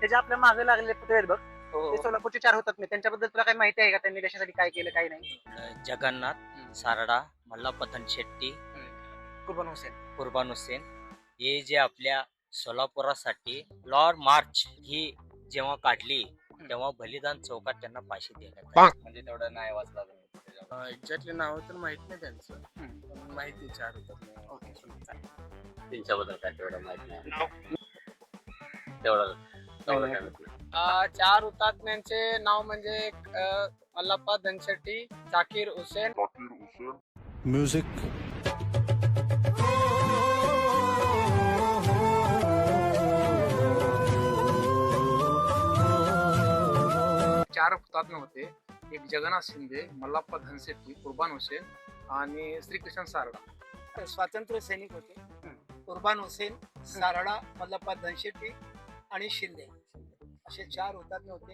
ते जे आपल्या मागे लागलेले पुतळे आहेत बघ, हो. ते सोलापूरचे 4 होतात. मी त्यांच्याबद्दल तुला काही माहिती आहे का? त्यांनी देशासाठी काय केलं काय नाही? जगन्नाथ सारडा, मल्लाप्पा शेट्टी, कुर्बान हुसेन. कुर्बान हुसेन हे जे आपल्या सोलापुरासाठी लॉर्ड मार्च ही जेव्हा काढली तेव्हा बलिदान चौकात त्यांना फाशी देण्यात आली. म्हणजे तेवढं नाही वाचला तुम्ही त्याच्यावर. एक्झॅक्टली नाव तर माहित नाही त्यांचं, पण माहिती 4 होतात. ओके, चालेल. त्यांच्याबद्दल काय तेवढं माहित नाही. तेवढं तेवढं काय माहित नाही. 4 हुतात्म्यांचे नाव म्हणजे मल्लाप्पा धनशेट्टी, जाकीर हुसेन, Music. 4 हुतात्मे होते. एक जगन्नाथ शिंदे, मल्लाप्पा धनशेट्टी, कुर्बान हुसेन आणि श्रीकृष्ण सारडा. स्वातंत्र्य सैनिक होते. कुर्बान हुसेन, सारडा, मल्लाप्पा धनशेट्टी आणि शिंदे असे 4 हुतात्मे होते.